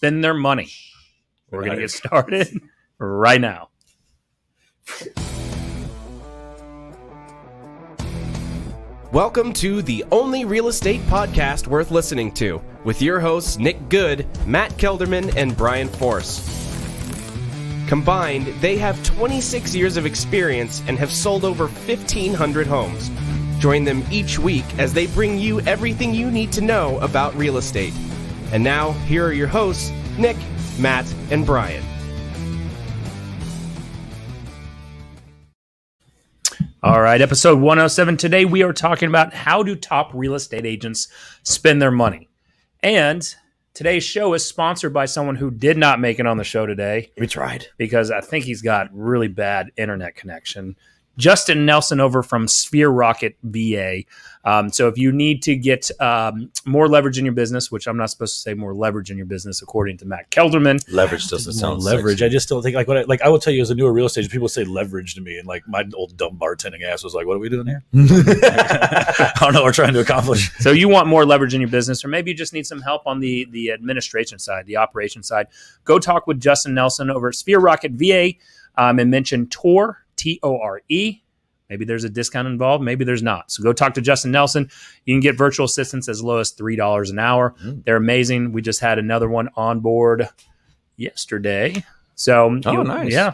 spend their money. We're going to get started right now. Welcome to the only real estate podcast worth listening to, with your hosts Nick Good, Matt Kelderman, and Brian Force. Combined, they have 26 years of experience and have sold over 1,500 homes. Join them each week as they bring you everything you need to know about real estate. And now, here are your hosts, Nick, Matt, and Brian. All right, episode 107. Today we are talking about how do top real estate agents spend their money. And today's show is sponsored by someone who did not make it on the show today. We tried. Because I think he's got really bad internet connection. Justin Nelson over from Sphere Rocket VA. So if you need to get more leverage in your business, which I'm not supposed to say more leverage in your business, according to Matt Kelderman. Leverage doesn't sound leverage. sexy. I just don't think I will tell you as a newer real estate agent, people say leverage to me, and like my old dumb bartending ass was like, "What are we doing here?" I don't know what we're trying to accomplish. So you want more leverage in your business, or maybe you just need some help on the administration side, the operation side. Go talk with Justin Nelson over at Sphere Rocket VA and mention TORE. TORE. Maybe there's a discount involved. Maybe there's not. So go talk to Justin Nelson. You can get virtual assistants as low as $3 an hour. They're amazing. We just had another one on board yesterday. So nice. Yeah.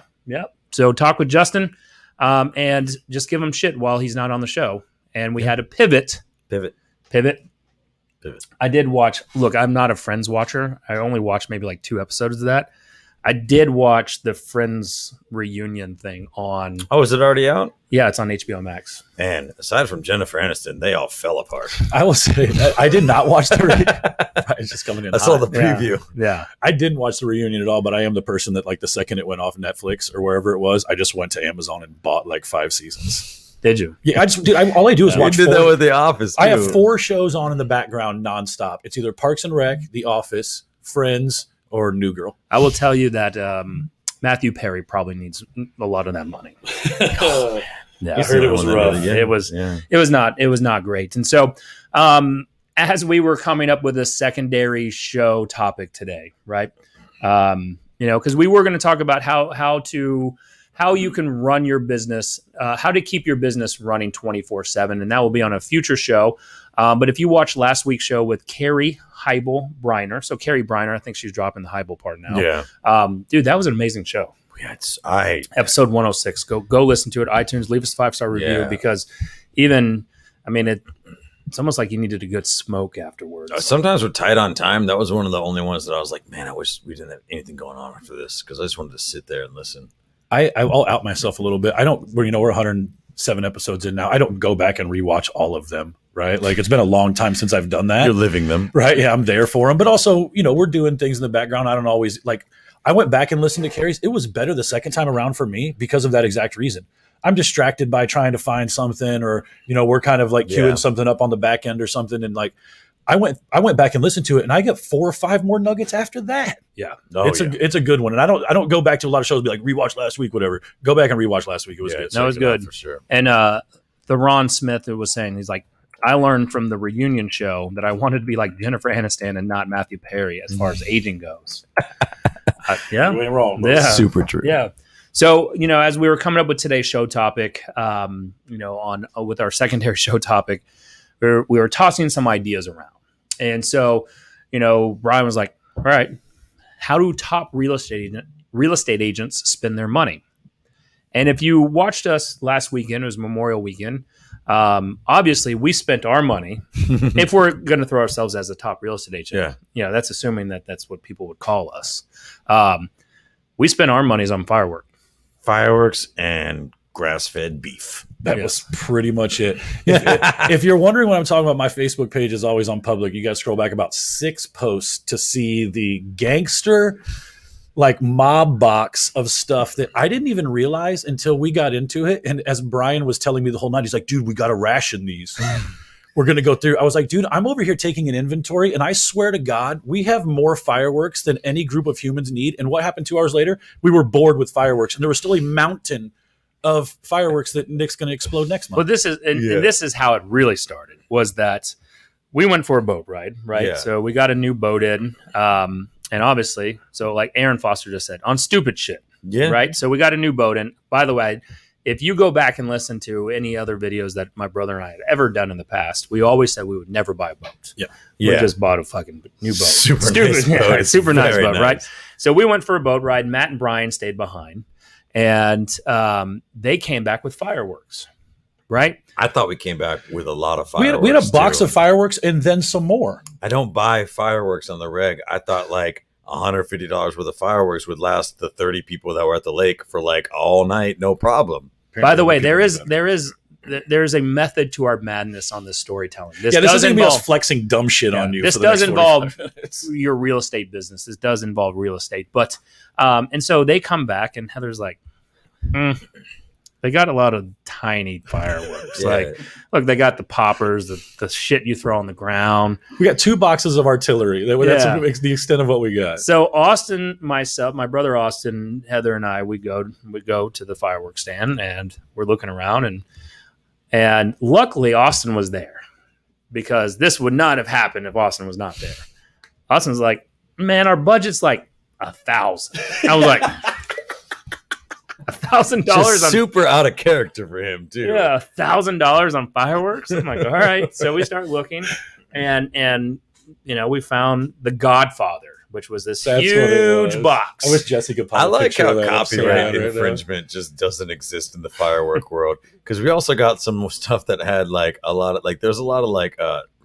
So talk with Justin and just give him shit while he's not on the show. And we had a pivot. I did watch. Look, I'm not a Friends watcher. I only watched maybe like 2 episodes of that. I did watch the Friends reunion thing on... Oh, is it already out? Yeah, it's on HBO Max. And aside from Jennifer Aniston, they all fell apart. I will say, I did not watch the it's just coming in. I saw the preview. Yeah. I didn't watch the reunion at all, but I am the person that like the second it went off Netflix or wherever it was, I just went to Amazon and bought like 5 seasons. Did you? Yeah, all I do is watch. We did that with The Office, too. I have 4 shows on in the background nonstop. It's either Parks and Rec, The Office, Friends, or New Girl. I will tell you that Matthew Perry probably needs a lot of that money. Yeah, I heard it was rough. It was not great. And so as we were coming up with a secondary show topic today, right? Because we were going to talk about how you can run your business, how to keep your business running 24/7, and that will be on a future show. But if you watched last week's show with Carrie Heibel Briner, so Carrie Briner, I think she's dropping the Heibel part now. Yeah, dude, that was an amazing show. Yeah, episode 106. Go listen to it. iTunes, leave us a 5-star review because it's almost like you needed a good smoke afterwards. Sometimes we're tight on time. That was one of the only ones that I was like, man, I wish we didn't have anything going on after this because I just wanted to sit there and listen. I'll out myself a little bit. We're 107 episodes in now. I don't go back and rewatch all of them, right? Like it's been a long time since I've done that. You're living them. Right. Yeah, I'm there for them. But also, we're doing things in the background. I don't always I went back and listened to Carrie's. It was better the second time around for me because of that exact reason. I'm distracted by trying to find something or, we're kind of like queuing something up on the back end or something. And like, I went back and listened to it and I get 4 or 5 more nuggets after that. Yeah. It's a good one. And I don't go back to a lot of shows and be like, rewatch last week, whatever. Go back and rewatch last week. It was good. That was good. For sure. And the Ron Smith who was saying, he's like, I learned from the reunion show that I wanted to be like Jennifer Aniston and not Matthew Perry as far as aging goes. Yeah. You ain't wrong. Yeah. Super true. Yeah. So, as we were coming up with today's show topic, with our secondary show topic, we were tossing some ideas around. And so, Brian was like, all right, how do top real estate agents spend their money? And if you watched us last weekend, it was Memorial Weekend. Obviously, we spent our money. If we're going to throw ourselves as a top real estate agent, that's assuming that that's what people would call us. We spent our monies on fireworks and grass-fed beef. That was pretty much it. If you're wondering what I'm talking about, my Facebook page is always on public. You got to scroll back about 6 posts to see the gangster mob box of stuff that I didn't even realize until we got into it. And as Brian was telling me the whole night, he's like, dude, we got to ration these. We're going to go through. I was like, dude, I'm over here taking an inventory. And I swear to God, we have more fireworks than any group of humans need. And what happened 2 hours later? We were bored with fireworks. And there was still a mountain of fireworks that Nick's going to explode next month. Well, this is how it really started, was that we went for a boat ride, right? Yeah. So we got a new boat in. And obviously, so like Aaron Foster just said, on stupid shit, Yeah. right? So we got a new boat. And by the way, if you go back and listen to any other videos that my brother and I had ever done in the past, we always said we would never buy a boat. Yeah. We just bought a fucking new boat. Super nice boat. Yeah, It's super nice very boat, nice. right? So we went for a boat ride. Matt and Brian stayed behind, and they came back with fireworks, right? I thought we came back with a lot of We fireworks. had a box too. of fireworks and then some more. I don't buy fireworks on the reg. I thought like $150 worth of fireworks would last the 30 people that were at the lake for like all night, no problem. By the way, there is a method to our madness on this storytelling. This This does isn't gonna be us involve flexing dumb shit on you. This for the does next involve 45 minutes. your real estate business. This does involve real estate, but and so they come back, and Heather's like, they got a lot of tiny fireworks. Yeah. Like, look, they got the poppers, the shit you throw on the ground. We got 2 boxes of artillery. Yeah. That's the extent of what we got. So Austin, myself, my brother Austin, Heather, and I, we go to the fireworks stand, and we're looking around, and luckily Austin was there, because this would not have happened if Austin was not there. Austin's like, man, our budget's like $1,000. I was like, $1,000 Just on super out of character for him too. yeah, $1,000 on fireworks. I'm like, all right. So we start looking, and we found The Godfather, which was this That's what it huge was. box. I wish Jesse could pop I a like picture how of that copyright right now. infringement just doesn't exist in the firework world, because we also got some stuff that had like a lot of like there's a lot of like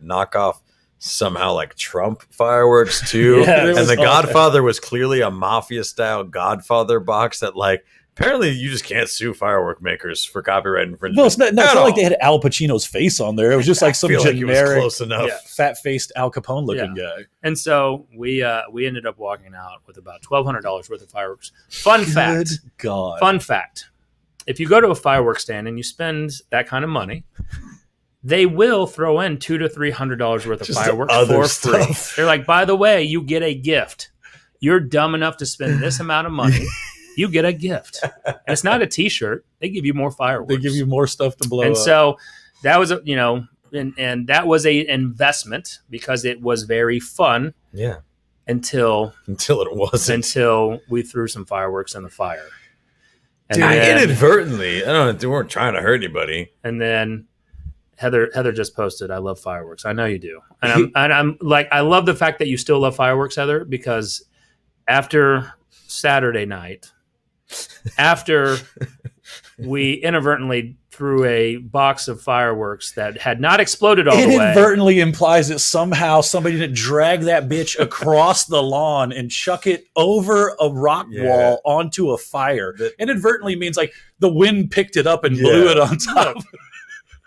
knockoff somehow like Trump fireworks too. Yeah, it and the was all Godfather was clearly a mafia style Godfather box that like apparently you just can't sue firework makers for copyright infringement. Well, it's not at like all. they had Al Pacino's face on there. It was just like some I feel like it was generic, close enough. Yeah. fat-faced Al Capone looking guy. And so we ended up walking out with about $1,200 worth of fireworks. Fun fact. Good God. Fun fact. If you go to a fireworks stand and you spend that kind of money, they will throw in $200 to $300 worth of Just fireworks other for free. stuff. They're like, by the way, you get a gift. You're dumb enough to spend this amount of money. You get a gift. And it's not a T-shirt. They give you more fireworks. They give you more stuff to blow and up. so that was and that was a investment, because it was very fun Yeah. until Until it wasn't. we threw some fireworks in the fire. And Dude, then, inadvertently. I don't know. They weren't trying to hurt anybody. and then Heather just posted, "I love fireworks." I know you do, and I'm like, I love the fact that you still love fireworks, Heather, because after Saturday night, after we inadvertently threw a box of fireworks that had not exploded all the way. Inadvertently implies that somehow somebody didn't drag that bitch across the lawn and chuck it over a rock Yeah. wall onto a fire. That- Inadvertently means like the wind picked it up and blew Yeah. it on top.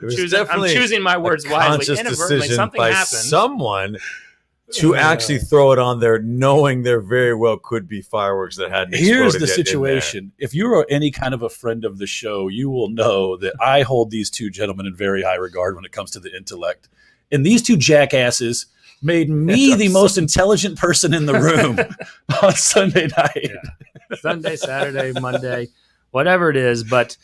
It was I'm definitely choosing my a words wisely. conscious Inadvertently, decision something by happened. someone to actually throw it on there, knowing there very well could be fireworks that hadn't Here's exploded the yet in there. situation. If you are any kind of a friend of the show, you will know that I hold these two gentlemen in very high regard when it comes to the intellect. And these two jackasses made me the most intelligent person in the room on Sunday night. Yeah. Sunday, Saturday, Monday, whatever it is. But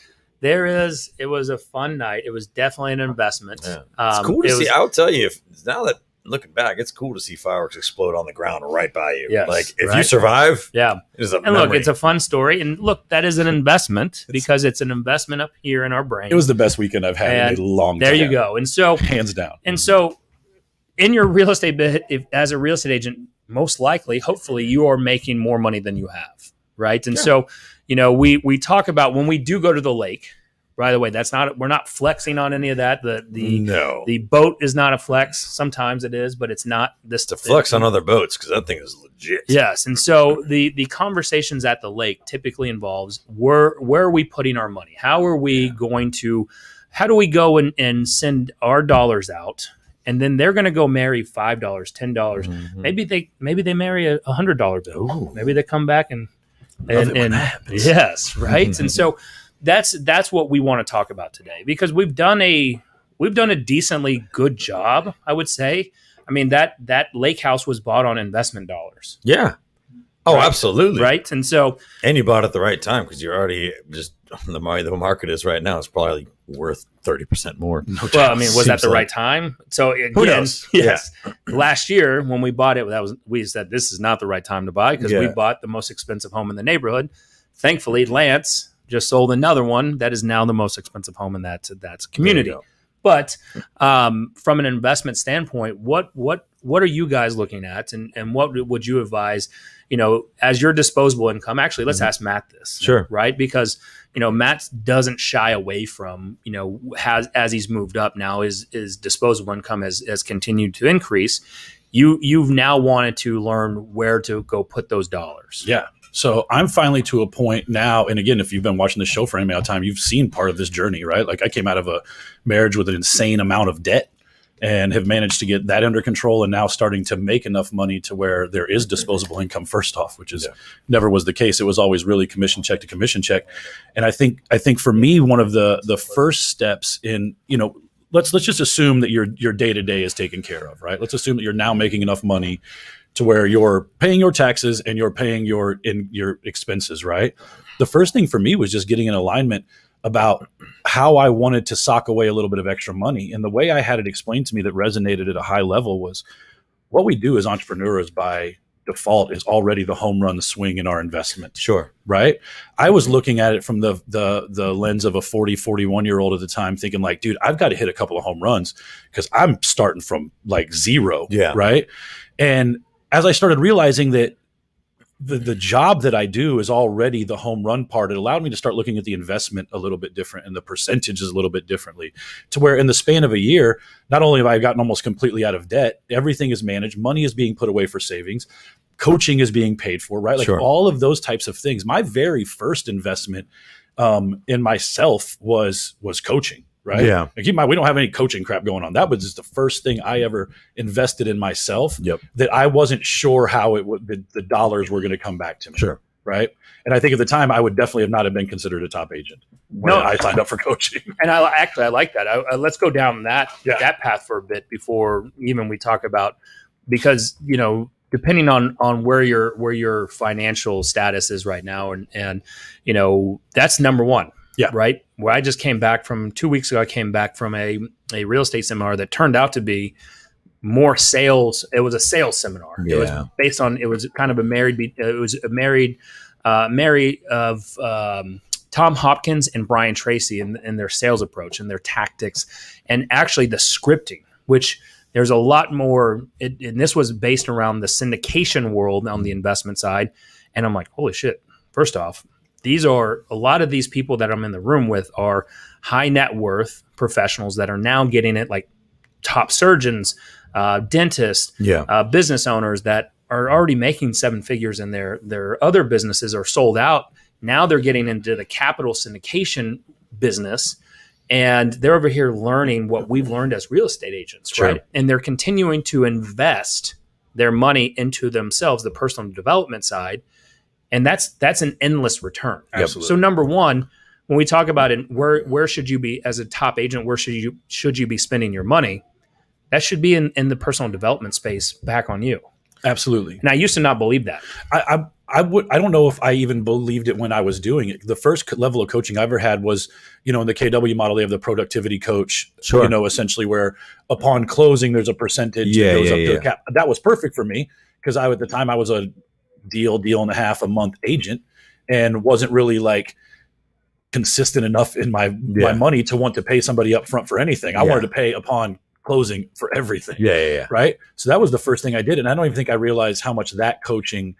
it was a fun night. It was definitely an investment. Yeah. It's cool to see. I'll tell you, now that looking back, it's cool to see fireworks explode on the ground right by you. Yes, like if you right? survive, Yeah. it is a And look, memory. it's a fun story. And look, that is an investment, because it's an investment up here in our brain. It was the best weekend I've had And in a long there time. you go. And so, Hands down. in your real estate bit, as a real estate agent, most likely, hopefully, you are making more money than you have, right? And so, we talk about when we do go to the lake. By the way, we're not flexing on any of that. no. The boat is not a flex. Sometimes it is, but it's not this. to flex on other boats because that thing is legit. Yes, and so the conversations at the lake typically involves where are we putting our money? How are we going to? How do we go and send our dollars out? And then they're going to go marry $5, $10. Mhm. Maybe they marry a $100 bill. Ooh. Maybe they come back and Love it when that happens. yes, right. And so that's what we want to talk about today, because we've done a decently good job, I would say. I mean, that lake house was bought on investment dollars, Yeah. Oh, Right. absolutely. right? And so And you bought it at the right time because you're already just the market is right now, it's probably worth 30% more. Well, I mean, was that Seems the like- right time? So again, Who knows? yes. Last year when we bought it, we said this is not the right time to buy because we Yeah. bought the most expensive home in the neighborhood. Thankfully, Lance just sold another one that is now the most expensive home in that community. There you go. But from an investment standpoint, what are you guys looking at, and what would you advise? As your disposable income. Actually, let's ask Matt this. Sure. Right, because Matt doesn't shy away from as he's moved up now, his disposable income has continued to increase. You've now wanted to learn where to go put those dollars. Yeah. So I'm finally to a point now, and again, if you've been watching the show for any amount of time, you've seen part of this journey, right? Like I came out of a marriage with an insane amount of debt and have managed to get that under control and now starting to make enough money to where there is disposable income first off, which is never was the case. It was always really commission check to commission check. And I think for me, one of the first steps in, let's just assume that your day-to-day is taken care of, right? Let's assume that you're now making enough money to where you're paying your taxes and you're paying your expenses, right? The first thing for me was just getting an alignment about how I wanted to sock away a little bit of extra money. And the way I had it explained to me that resonated at a high level was what we do as entrepreneurs by default is already the home run swing in our investment. Sure. Right. I was looking at it from the lens of a 41-year-old at the time thinking like, dude, I've got to hit a couple of home runs because I'm starting from like zero. Yeah. Right. And as I started realizing that the job that I do is already the home run part, it allowed me to start looking at the investment a little bit different and the percentages a little bit differently to where in the span of a year, not only have I gotten almost completely out of debt, everything is managed, money is being put away for savings, coaching is being paid for, right? Like Sure. all of those types of things. My very first investment in myself was coaching. Right. Yeah. Like, keep in mind, we don't have any coaching crap going on. That was just the first thing I ever invested in myself. Yep. That I wasn't sure how the dollars were going to come back to me. Sure. Right. And I think at the time I would definitely have not have been considered a top agent when I signed up for coaching. And I like that. Let's go down that path for a bit before even we talk about, because depending on where your financial status is right now, and that's number one. Yeah. Right. Where I just came back from 2 weeks ago, I came back from a real estate seminar that turned out to be more sales. It was a sales seminar. Yeah. It was based on, it was kind of a married of Tom Hopkins and Brian Tracy in their sales approach and their tactics, and actually the scripting, which there's a lot more. And this was based around the syndication world on the investment side. And I'm like, holy shit. First off, a lot of these people that I'm in the room with are high net worth professionals that are now getting it, like top surgeons, dentists, business owners that are already making seven figures and their other businesses are sold out. Now they're getting into the capital syndication business, and they're over here learning what we've learned as real estate agents, Sure. right? And they're continuing to invest their money into themselves, the personal development side. And that's an endless return. Absolutely. So number one, when we talk about it, where should you be as a top agent? Where should you be spending your money? That should be in the personal development space back on you. Absolutely. And I used to not believe that. I don't know if I even believed it when I was doing it. The first level of coaching I ever had was, in the KW model, they have the productivity coach, Sure. essentially where upon closing, there's a percentage that goes up to the cap. That was perfect for me because at the time I was a deal and a half a month agent and wasn't really like consistent enough in my money to want to pay somebody up front for anything. I wanted to pay upon closing for everything. Yeah. Right. So that was the first thing I did. And I don't even think I realized how much that coaching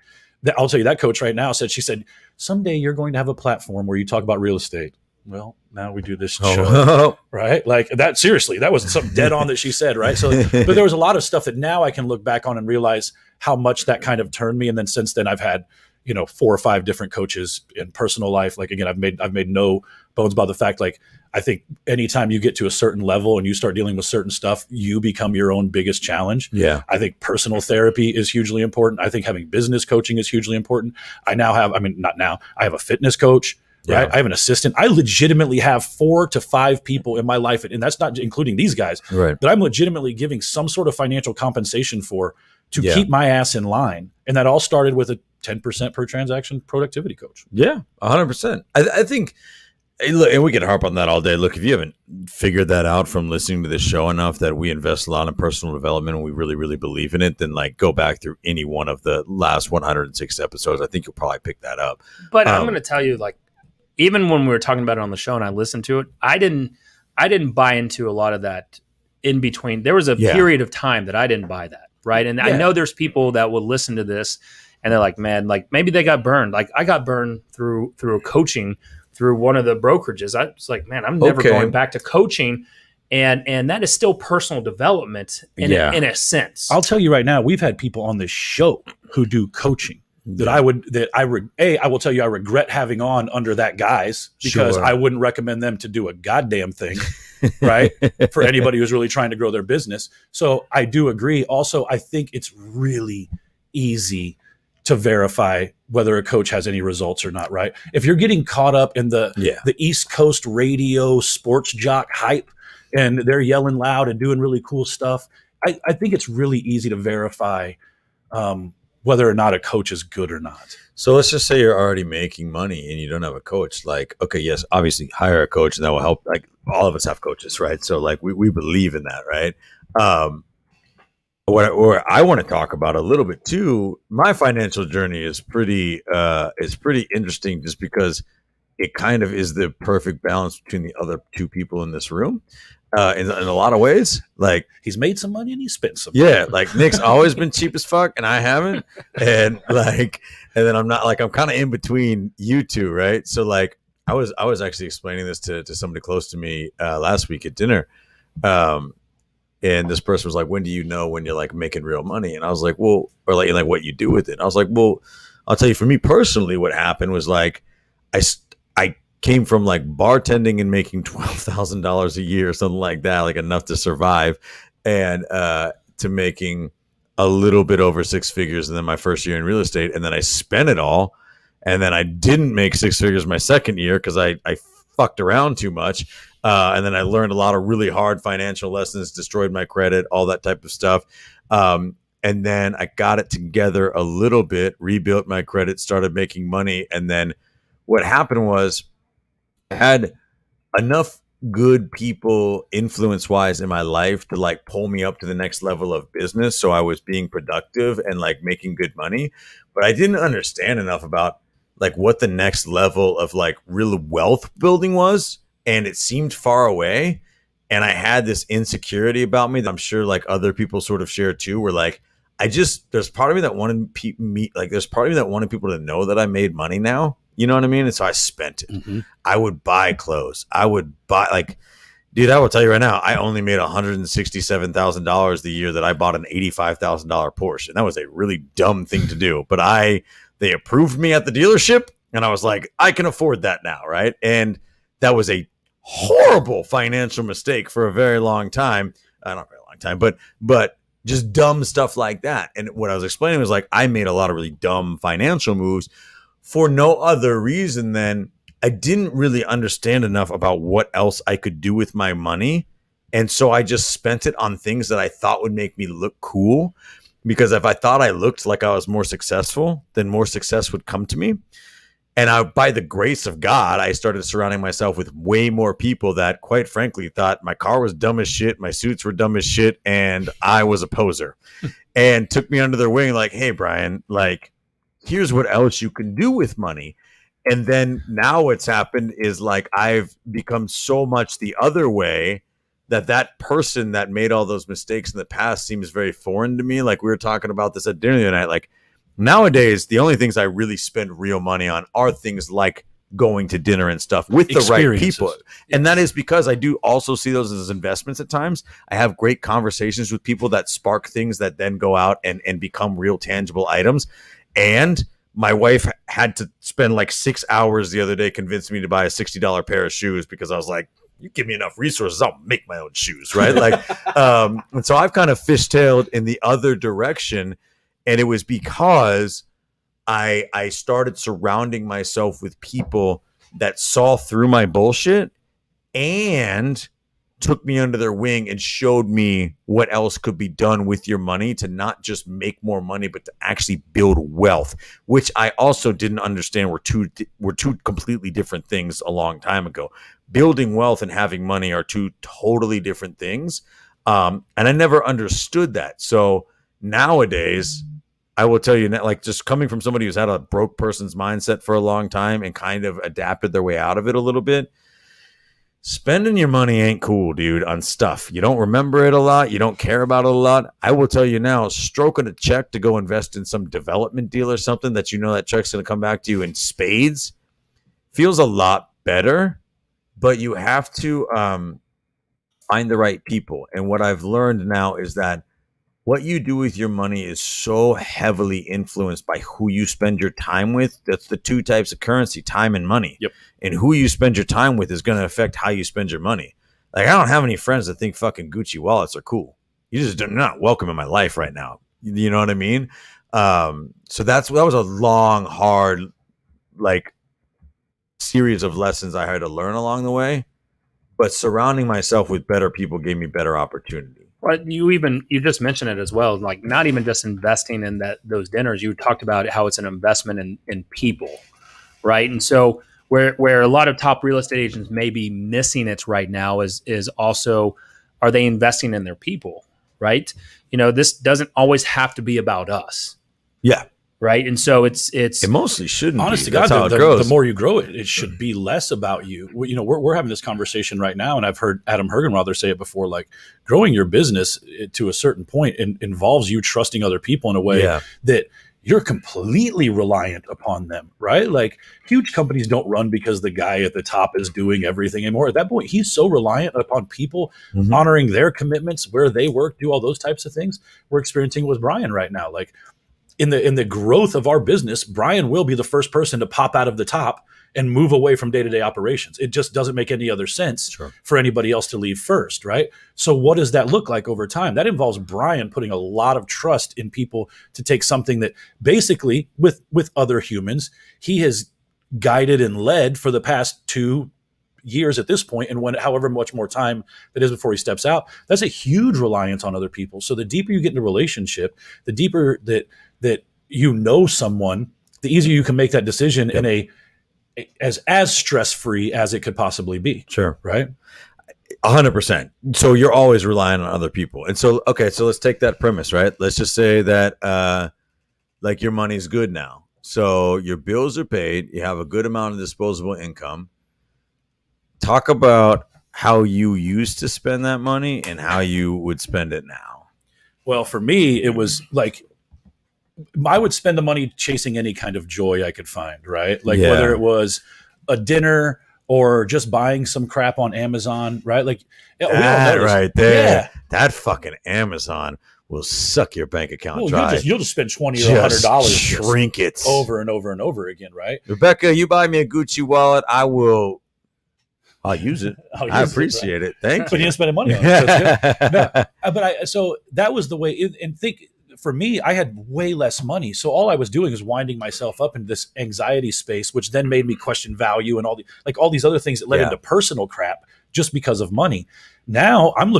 I'll tell you, that coach right now she said, someday you're going to have a platform where you talk about real estate. Well, now we do this show, right? Like that, seriously, that was something dead on that she said, right? So, but there was a lot of stuff that now I can look back on and realize how much that kind of turned me. And then since then I've had, 4 or 5 different coaches in personal life. Like, again, I've made no bones about the fact, like, I think anytime you get to a certain level and you start dealing with certain stuff, you become your own biggest challenge. Yeah. I think personal therapy is hugely important. I think having business coaching is hugely important. I have a fitness coach, right? I have an assistant. I legitimately have 4 to 5 people in my life, and that's not including these guys, Right. that I'm legitimately giving some sort of financial compensation for to keep my ass in line. And that all started with a 10% per transaction productivity coach. Yeah, 100%. I think Hey, look, and we can harp on that all day. Look, if you haven't figured that out from listening to this show enough that we invest a lot in personal development and we really, really believe in it, then like go back through any one of the last 106 episodes. I think you'll probably pick that up. But I'm going to tell you, like, even when we were talking about it on the show and I listened to it, I didn't buy into a lot of that in between. There was a period of time that I didn't buy that, right? And I know there's people that will listen to this and they're like, man, like maybe they got burned. Like I got burned through a coaching through one of the brokerages. I was like, man, I'm never going back to coaching. And that is still personal development in a sense. I'll tell you right now, we've had people on this show who do coaching that I will tell you, I regret having on under that guise because I wouldn't recommend them to do a goddamn thing, right? For anybody who's really trying to grow their business. So I do agree. Also, I think it's really easy to verify whether a coach has any results or not, right? If you're getting caught up in the East Coast radio sports jock hype and they're yelling loud and doing really cool stuff, I think it's really easy to verify whether or not a coach is good or not. So let's just say you're already making money and you don't have a coach. Like, okay, yes, obviously hire a coach and that will help. Like all of us have coaches, right? So like we believe in that, right? What I want to talk about a little bit too, my financial journey is pretty interesting just because it kind of is the perfect balance between the other two people in this room. In a lot of ways, like he's made some money and he spent some money. Yeah, like Nick's always been cheap as fuck and I haven't. And then I'm not, like, I'm kind of in between you two, right? So like I was actually explaining this to somebody close to me last week at dinner. And this person was like, when do you know when you're like making real money? And I was like, well, or like what you do with it. And I was like, well, I'll tell you, for me personally, what happened was like, I came from like bartending and making $12,000 a year, something like that, like enough to survive, and to making a little bit over six figures. And then my first year in real estate, and then I spent it all. And then I didn't make six figures my second year because I fucked around too much. And then I learned a lot of really hard financial lessons, destroyed my credit, all that type of stuff. And then I got it together a little bit, rebuilt my credit, started making money. And then what happened was I had enough good people influence-wise in my life to like pull me up to the next level of business. So I was being productive and like making good money, but I didn't understand enough about like what the next level of like real wealth building was. And it seemed far away. And I had this insecurity about me that I'm sure like other people sort of share too, where like, there's part of me that wanted there's part of me that wanted people to know that I made money now. You know what I mean? And so I spent it. Mm-hmm. I would buy clothes. I would buy dude, I will tell you right now, I only made $167,000 the year that I bought an $85,000 Porsche. And that was a really dumb thing to do. But they approved me at the dealership and I was like, I can afford that now. Right. And that was a horrible financial mistake for a very long time. Not very long time, but just dumb stuff like that. And what I was explaining was like, I made a lot of really dumb financial moves for no other reason than I didn't really understand enough about what else I could do with my money. And so I just spent it on things that I thought would make me look cool. Because if I thought I looked like I was more successful, then more success would come to me. And by the grace of God, I started surrounding myself with way more people that, quite frankly, thought my car was dumb as shit, my suits were dumb as shit, and I was a poser. And took me under their wing like, hey, Brian, like, here's what else you can do with money. And then now what's happened is like I've become so much the other way that person that made all those mistakes in the past seems very foreign to me. Like we were talking about this at dinner the other night, like, nowadays, the only things I really spend real money on are things like going to dinner and stuff with the right people. Yes. And that is because I do also see those as investments at times. I have great conversations with people that spark things that then go out and become real tangible items. And my wife had to spend like 6 hours the other day convincing me to buy a $60 pair of shoes because I was like, you give me enough resources, I'll make my own shoes, right? Like, and so I've kind of fishtailed in the other direction. And it was because I started surrounding myself with people that saw through my bullshit and took me under their wing and showed me what else could be done with your money to not just make more money, but to actually build wealth, which I also didn't understand were two completely different things a long time ago. Building wealth and having money are two totally different things. And I never understood that. So nowadays, I will tell you that, like, just coming from somebody who's had a broke person's mindset for a long time and kind of adapted their way out of it a little bit, spending your money ain't cool, dude, on stuff. You don't remember it a lot. You don't care about it a lot. I will tell you now, stroking a check to go invest in some development deal or something that you know that check's going to come back to you in spades feels a lot better, but you have to find the right people. And what I've learned now is that what you do with your money is so heavily influenced by who you spend your time with. That's the two types of currency, time and money. Yep. And who you spend your time with is going to affect how you spend your money. Like, I don't have any friends that think fucking Gucci wallets are cool. You're not welcome in my life right now. You know what I mean? So that was a long, hard, like, series of lessons I had to learn along the way. But surrounding myself with better people gave me better opportunity. Well, you just mentioned it as well. Like, not even just investing in those dinners. You talked about how it's an investment in people, right? And so where a lot of top real estate agents may be missing it right now is also, are they investing in their people, right? You know, this doesn't always have to be about us. Yeah. Right. And so it mostly shouldn't. Honest be. to God, That's how it the grows. more you grow it should be less about you. You know, we're having this conversation right now, and I've heard Adam Hergenrother say it before. Like, growing your business to a certain point involves you trusting other people in a way that you're completely reliant upon them, right? Like, huge companies don't run because the guy at the top is doing everything anymore. At that point, he's so reliant upon people honoring their commitments, where they work, do all those types of things. We're experiencing with Brian right now. Like, in the growth of our business, Brian will be the first person to pop out of the top and move away from day-to-day operations. It just doesn't make any other sense for anybody else to leave first, right? So what does that look like over time? That involves Brian putting a lot of trust in people to take something that basically, with other humans, he has guided and led for the past 2 years at this point, and however much more time that is before he steps out. That's a huge reliance on other people. So the deeper you get in a relationship, the deeper that you know someone, the easier you can make that decision in as stress-free as it could possibly be. Sure. Right? 100%. So you're always relying on other people. And so, okay, so let's take that premise, right? Let's just say that like, your money's good now. So your bills are paid. You have a good amount of disposable income. Talk about how you used to spend that money and how you would spend it now. Well, for me, it was like, I would spend the money chasing any kind of joy I could find, right? Like, whether it was a dinner or just buying some crap on Amazon, right? Like, that right there, that fucking Amazon will suck your bank account dry. You'll just spend $20 or $100, shrink it over and over and over again, right? Rebecca, you buy me a Gucci wallet, I'll use it. I appreciate it. Thank you. But you didn't spend money on it. So it's good. So that was the way. And think, for me, I had way less money. So all I was doing is winding myself up into this anxiety space, which then made me question value and all these other things that led into personal crap just because of money. Now I'm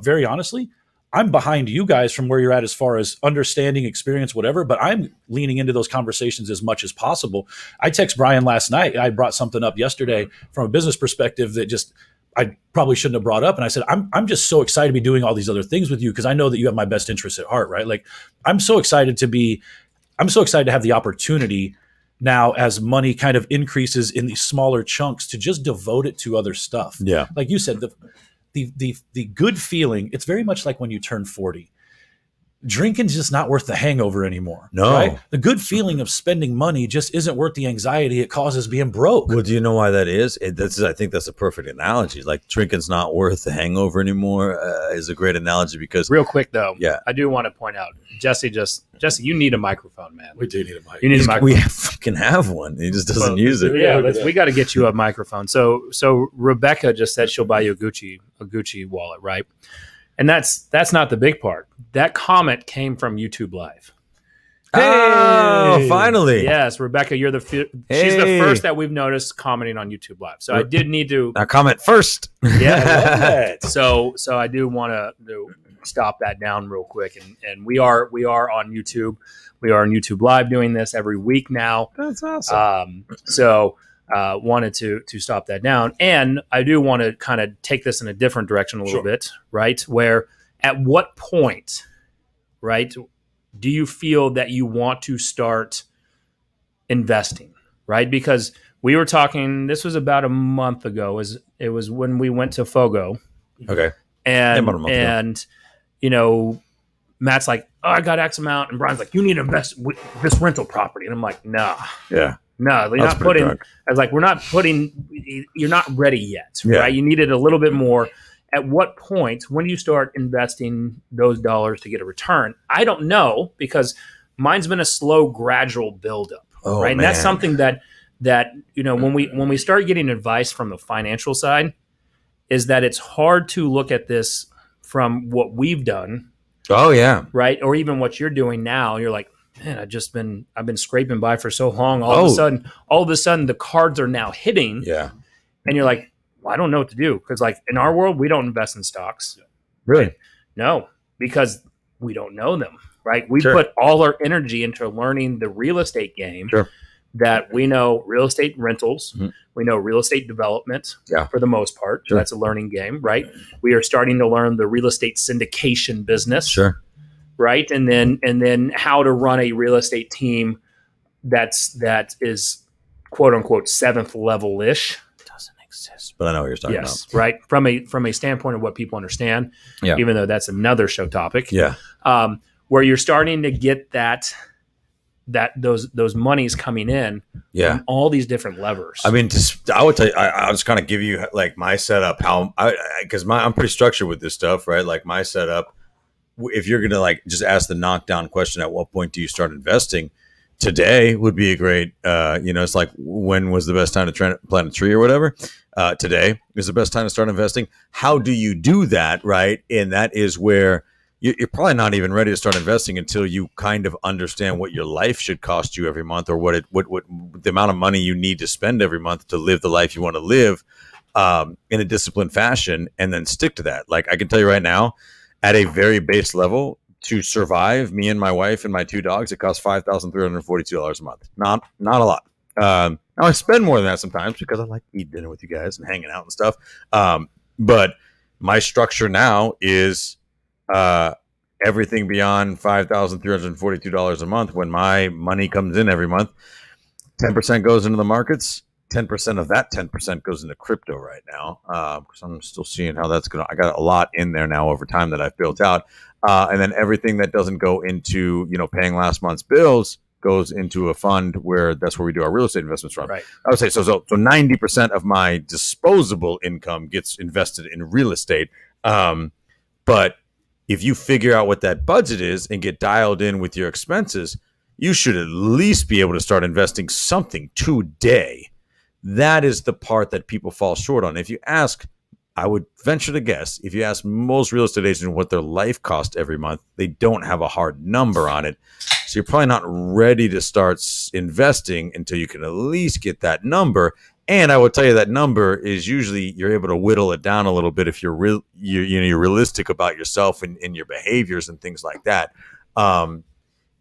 very honestly, I'm behind you guys from where you're at as far as understanding, experience, whatever, but I'm leaning into those conversations as much as possible. I text Brian last night. I brought something up yesterday from a business perspective that I probably shouldn't have brought up. And I said, I'm just so excited to be doing all these other things with you, because I know that you have my best interests at heart, right? Like, I'm so excited to have the opportunity now, as money kind of increases in these smaller chunks, to just devote it to other stuff. Yeah. Like you said, the good feeling, it's very much like when you turn 40. Drinking's just not worth the hangover anymore. No. Right? The good feeling of spending money just isn't worth the anxiety it causes being broke. Well, do you know why that is? I think that's a perfect analogy. Like, drinking's not worth the hangover anymore is a great analogy, because... Real quick, though, I do want to point out, Jesse, you need a microphone, man. We do need a microphone. You need a microphone. We fucking have one. He just doesn't use it. Yeah, we got to get you a microphone. So Rebecca just said she'll buy you a Gucci wallet, right? And that's not the big part. That comment came from YouTube Live. Oh, finally. Yes, Rebecca, you're she's the Hey. first that we've noticed commenting on YouTube Live. So I did need to, Now comment first. yeah. So I do want to stop that down real quick, and we are on YouTube. We are on YouTube Live doing this every week now. That's awesome. Wanted to stop that down, and I do want to kind of take this in a different direction a little bit, right? Where at what point, right, do you feel that you want to start investing, right? Because we were talking, this was about a month ago, it was when we went to Fogo, Okay. and about a month ago. and you know, Matt's like, oh, I got X amount, and Brian's like, you need to invest with this rental property, and I'm like, nah. Yeah. No, you're That's not pretty putting. dark. I was like, we're not putting. You're not ready yet, Yeah. right? You needed a little bit more. At what point, when do you start investing those dollars to get a return? I don't know, because mine's been a slow, gradual buildup, Oh, right? And that's man. something that when we start getting advice from the financial side, is that it's hard to look at this from what we've done, Oh, yeah. right, or even what you're doing now. You're like, man, I've been scraping by for so long. All of a sudden, the cards are now hitting, Yeah. and you're like, well, I don't know what to do, because like in our world, we don't invest in stocks. Really? No, because we don't know them, right? We Sure. put all our energy into learning the real estate game. Sure. That we know real estate rentals, Mhm. we know real estate development, Yeah. for the most part. Sure. That's a learning game, right? We are starting to learn the real estate syndication business, Sure. right? And then how to run a real estate team that is quote unquote seventh level ish. Doesn't exist. But I know what you're talking Yes, right. From a standpoint of what people understand, Yeah. even though that's another show topic. about. Yeah. Where you're starting to get those monies coming in Yeah. from all these different levers. I mean, I would tell you, I'll just kind of give you like my setup, because I'm pretty structured with this stuff, right? Like my setup, if you're going to like just ask the knockdown question, at what point do you start investing? Today would be a great, it's like, when was the best time to plant a tree or whatever? Today is the best time to start investing. How do you do that, right? And that is where you're probably not even ready to start investing until you kind of understand what your life should cost you every month, or what the amount of money you need to spend every month to live the life you want to live in a disciplined fashion, and then stick to that. Like I can tell you right now, at a very base level, to survive, me and my wife and my two dogs, it costs $5,342 a month. Not a lot. Now I spend more than that sometimes because I like to eat dinner with you guys and hanging out and stuff. But my structure now is everything beyond $5,342 a month. When my money comes in every month, 10% goes into the markets. 10% of that 10% goes into crypto right now, because I'm still seeing how that's going to. I got a lot in there now over time that I've built out, and then everything that doesn't go into paying last month's bills goes into a fund where that's where we do our real estate investments from. Right. I would say so 90% of my disposable income gets invested in real estate, but if you figure out what that budget is and get dialed in with your expenses, you should at least be able to start investing something today. That is the part that people fall short on. If you ask, I would venture to guess, if you ask most real estate agents what their life costs every month, they don't have a hard number on it. So you're probably not ready to start investing until you can at least get that number. And I will tell you that number is usually you're able to whittle it down a little bit if you're realistic about yourself and your behaviors and things like that. And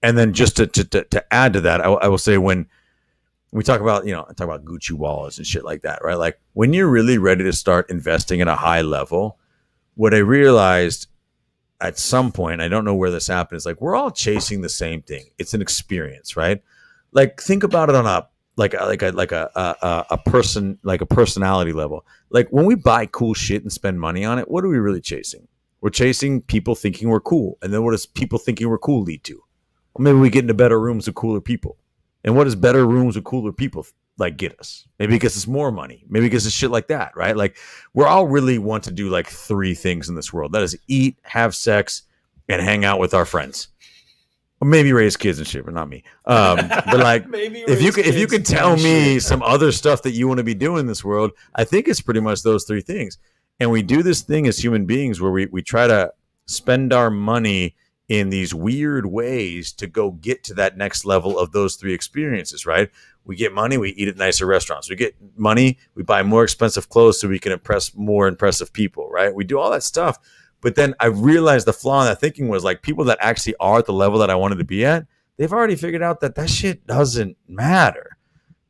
then just to add to that, I will say when we talk about, I talk about Gucci wallets and shit like that, right? Like when you're really ready to start investing at a high level, what I realized at some point, I don't know where this happened, is like we're all chasing the same thing. It's an experience, right? Like think about it on a personality level. Like when we buy cool shit and spend money on it, what are we really chasing? We're chasing people thinking we're cool. And then what does people thinking we're cool lead to? Well, maybe we get into better rooms with cooler people. And what does better rooms with cooler people like get us? Maybe it gets us more money. Maybe it gets us shit like that, right? Like we're all really want to do like three things in this world. That is eat, have sex, and hang out with our friends. Or maybe raise kids and shit, but not me. But like, if you could tell me some other stuff that you want to be doing in this world, I think it's pretty much those three things. And we do this thing as human beings where we try to spend our money in these weird ways to go get to that next level of those three experiences, right? We get money, we eat at nicer restaurants. We get money, we buy more expensive clothes so we can impress more impressive people, right? We do all that stuff. But then I realized the flaw in that thinking was like people that actually are at the level that I wanted to be at, they've already figured out that shit doesn't matter.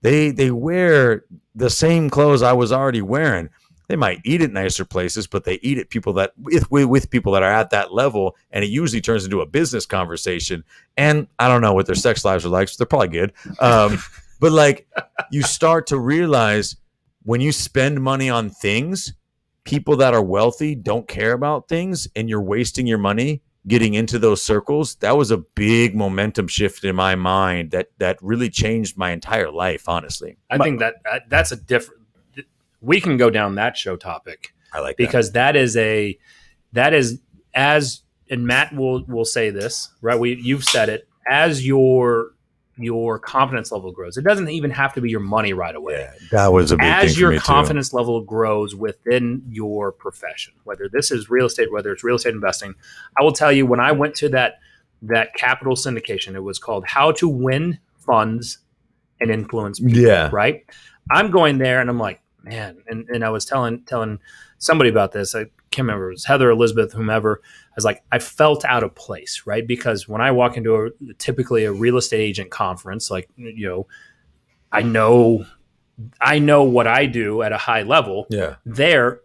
They wear the same clothes I was already wearing. They might eat at nicer places, but they eat at people that with people that are at that level, and it usually turns into a business conversation. And I don't know what their sex lives are like, so they're probably good. But like, you start to realize when you spend money on things, people that are wealthy don't care about things, and you're wasting your money getting into those circles. That was a big momentum shift in my mind that really changed my entire life, honestly. I think that's a different. We can go down that show topic. I like that. Because that is as, and Matt will say this, right? You've said it, as your confidence level grows. It doesn't even have to be your money right away. Yeah, that was a big thing as for your me confidence level grows within your profession, whether this is real estate, whether it's real estate investing. I will tell you, when I went to that capital syndication, it was called How to Win Funds and Influence People, Yeah. right? I'm going there and I'm like, man, and I was telling somebody about this. I can't remember, it was Heather, Elizabeth, whomever. I was like, I felt out of place, right? Because when I walk into typically a real estate agent conference, like, I know what I do at a high level. Yeah. There,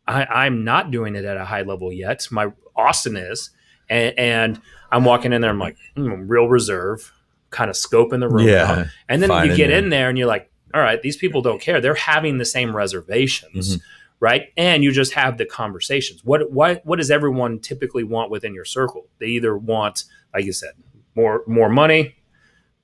I'm not doing it at a high level yet. Austin is, and I'm walking in there. I'm like, real reserve, kind of scoping the room Yeah. out. And then Fine you get in in there and you're like, all right, these people don't care. They're having the same reservations, right? And you just have the conversations. What does everyone typically want within your circle? They either want, like you said, more money,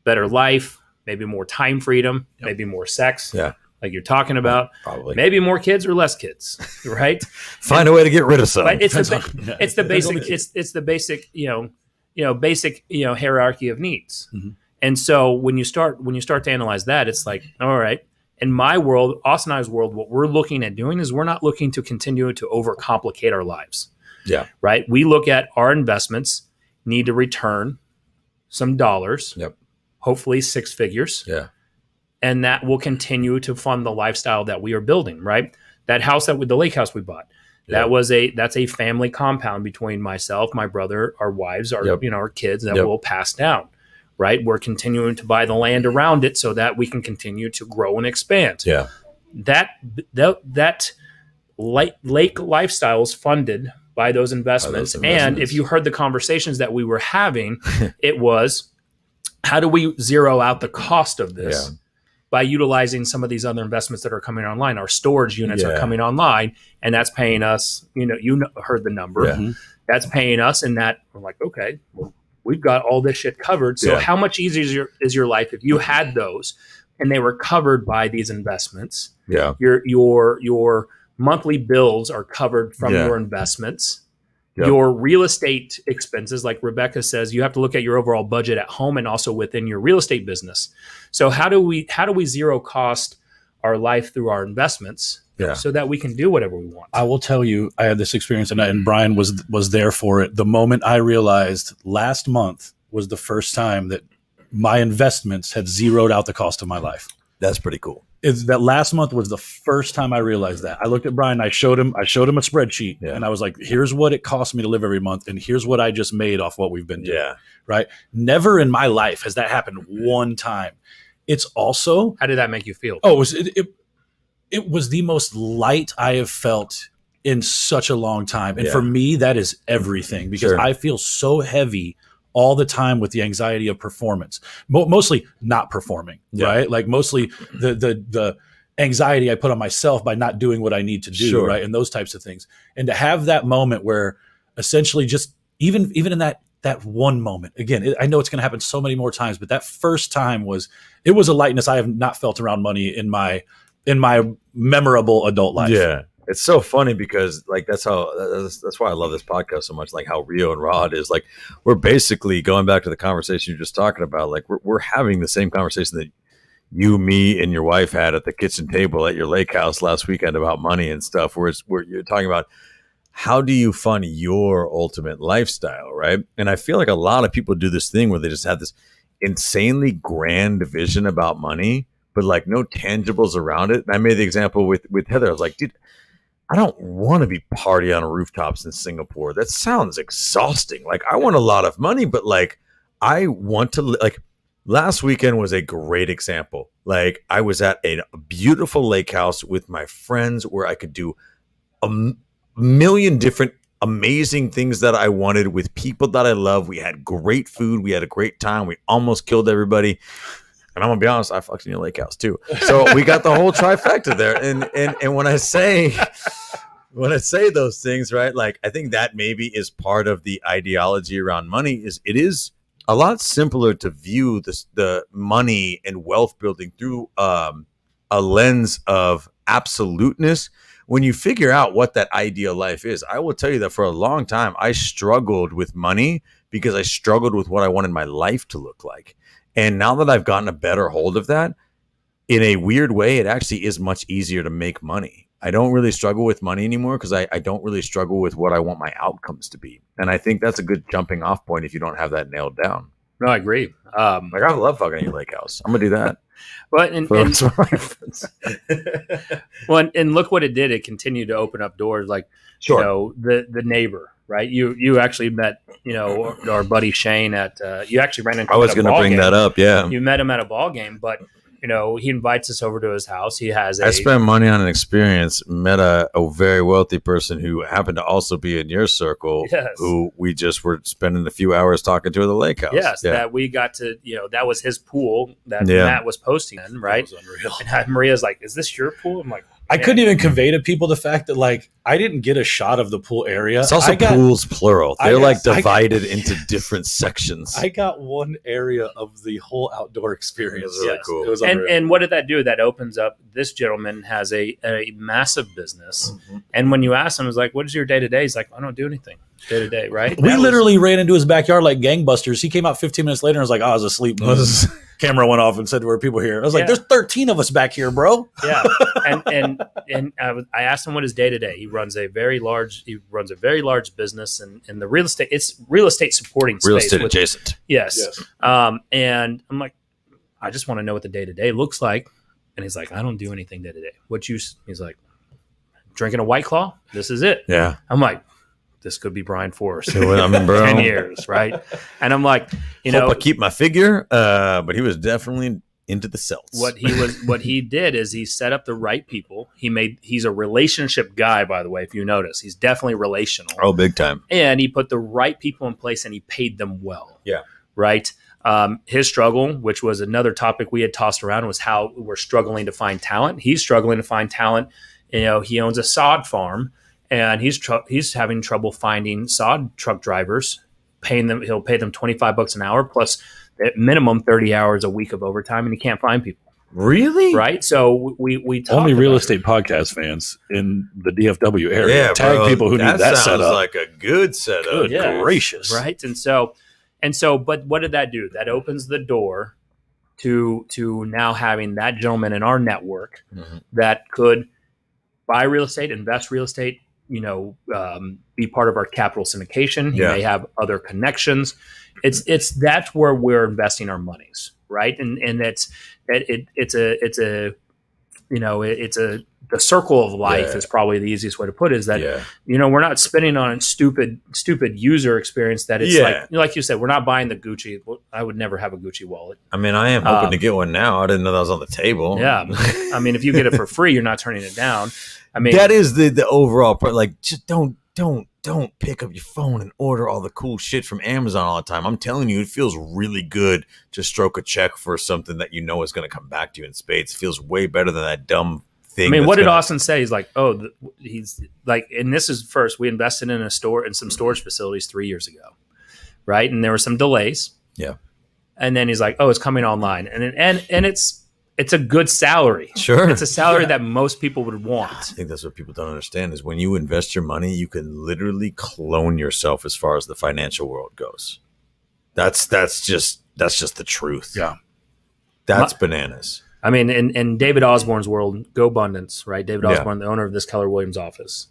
better life, maybe more time freedom, maybe more sex, like you're talking about, Probably. maybe more kids or less kids, right? Find a way to get rid of some. But it's the basic basic hierarchy of needs. And so when you start to analyze that, it's like, all right, in my world, Austin and I's world, what we're looking at doing is we're not looking to continue to overcomplicate our lives. Yeah. Right. We look at our investments need to return some dollars, hopefully six figures. Yeah. And that will continue to fund the lifestyle that we are building, right? That house the lake house we bought, that's a family compound between myself, my brother, our wives, our kids that will pass down. Right, we're continuing to buy the land around it so that we can continue to grow and expand. Yeah, that lake lifestyle is funded by those investments. And if you heard the conversations that we were having, it was, how do we zero out the cost of this by utilizing some of these other investments that are coming online? Our storage units are coming online, and that's paying us. You heard the number. Yeah. That's paying us, and that we're like, okay, well, we've got all this shit covered. So how much easier is your life if you had those and they were covered by these investments? Yeah. Your monthly bills are covered from your investments. Yep. Your real estate expenses, like Rebecca says, you have to look at your overall budget at home and also within your real estate business. So how do we zero cost our life through our investments? So that we can do whatever we want. I will tell you, I had this experience, and Brian was there for it. The moment I realized last month was the first time that my investments had zeroed out the cost of my life. That's pretty cool. That last month was the first time I realized that. I looked at Brian, I showed him a spreadsheet, and I was like, here's what it costs me to live every month, and here's what I just made off what we've been doing. Yeah. Right? Never in my life has that happened one time. It's also... How did that make you feel? Oh, it was the most light I have felt in such a long time. And for me, that is everything, because I feel so heavy all the time with the anxiety of performance, mostly not performing, right? Like mostly the anxiety I put on myself by not doing what I need to do, right? And those types of things. And to have that moment where essentially just even in that one moment, again, I know it's going to happen so many more times, but that first time was a lightness I have not felt around money in my memorable adult life. Yeah. It's so funny because like that's why I love this podcast so much, like how real and raw it is. Like we're basically going back to the conversation you're just talking about. Like we're having the same conversation that you, me, and your wife had at the kitchen table at your lake house last weekend about money and stuff, where you're talking about how do you fund your ultimate lifestyle, right? And I feel like a lot of people do this thing where they just have this insanely grand vision about money, but like no tangibles around it. And I made the example with Heather. I was like, dude, I don't want to be partying on rooftops in Singapore. That sounds exhausting. Like, I want a lot of money, but like, I want to, like, last weekend was a great example. Like, I was at a beautiful lake house with my friends where I could do a million different amazing things that I wanted with people that I love. We had great food. We had a great time. We almost killed everybody. And I'm gonna be honest, I fucked in your lake house too. So we got the whole trifecta there. And when I say those things, right? Like, I think that maybe is part of the ideology around money. Is it is a lot simpler to view the money and wealth building through a lens of absoluteness. When you figure out what that ideal life is, I will tell you that for a long time, I struggled with money because I struggled with what I wanted my life to look like. And now that I've gotten a better hold of that, in a weird way, it actually is much easier to make money. I don't really struggle with money anymore because I don't really struggle with what I want my outcomes to be. And I think that's a good jumping off point if you don't have that nailed down. No, I agree. Like, I love fucking your lake house. I'm going to do that. But and look what it did. It continued to open up doors. Like, Sure. you know, the neighbor, right? You actually met, you know, our buddy Shane at, you actually ran into I him was at a going to ball bring game. that up. Yeah. You met him at a ball game, but, you know, he invites us over to his house. He has I spent money on an experience, met a very wealthy person who happened to also be in your circle, Yes. who we just were spending a few hours talking to at the lake house. yes, Yeah. that we got to, you know, that was his pool that Yeah. Matt was posting in, right? That was unreal. And Maria's like, "Is this your pool?" I'm like, I "Man." couldn't even convey to people the fact that, like, I didn't get a shot of the pool area. It's also I got, pools plural. I They're got- like I got- divided into different sections. I got one area of the whole outdoor experience. It was really cool. It was And unreal. and what did that do? That opens up. This gentleman has a massive business, and when you ask him, "Is like, what is your day to day?" He's like, "I don't do anything day to day." Right? We That was- literally ran into his backyard like gangbusters. He came out 15 minutes later and was like, I was asleep. Camera went off and said, "Where are people here?" I was like, Yeah. "There's 13 of us back here, bro." yeah. And I asked him what his day to day. He runs a very large business, and the real estate. It's real estate supporting Real space estate with- adjacent. Yes. And I'm like, I just want to know what the day to day looks like. And he's like, I don't do anything day to day. He's like, drinking a White Claw. This is it. Yeah. I'm like, this could be Brian Forrest. So, I mean, bro, 10 years, right? And I'm like, you hope know, I keep my figure, but he was definitely into the celts. what he did is he set up the right people. He's a relationship guy, by the way, if you notice. He's definitely relational. Oh, big time. And he put the right people in place and he paid them well. Yeah. Right. His struggle, which was another topic we had tossed around, was how we're struggling to find talent. He's struggling to find talent. You know, he owns a sod farm and he's having trouble finding sod truck drivers, paying them. He'll pay them $25 an hour plus at minimum 30 hours a week of overtime, and he can't find people. Really? Right. So we talked Only real about estate podcast fans in the DFW area. Yeah, Tag bro, people who need that sounds set up. like a good setup. Good Yeah. gracious. Right. And so, but what did that do? That opens the door to now having that gentleman in our network Mhm. that could buy real estate, invest real estate, be part of our capital syndication. He Yeah. may have other connections. That's where we're investing our monies, right? And the circle of life Yeah. is probably the easiest way to put it. Is that Yeah. we're not spending on stupid user experience that it's Yeah. like you said, we're not buying the Gucci. I would never have a Gucci wallet. I mean, I am hoping to get one now. I didn't know that was on the table. Yeah. I mean, if you get it for free, you're not turning it down. I mean, that is the overall part. Like, just don't pick up your phone and order all the cool shit from Amazon all the time. I'm telling you, it feels really good to stroke a check for something that you know is going to come back to you in spades. It feels way better than that dumb thing. I mean, that's what did gonna- Austin say? He's like, he's like, and this is first, we invested in some storage facilities 3 years ago. Right. And there were some delays. Yeah. And then he's like, it's coming online. And it's a good salary. Sure. It's a salary that most people would want. I think that's what people don't understand is when you invest your money, you can literally clone yourself as far as the financial world goes. That's just the truth. Yeah. That's bananas. I mean, in David Osborne's world, GoBundance, right? David Yeah. Osborne, the owner of this Keller Williams office.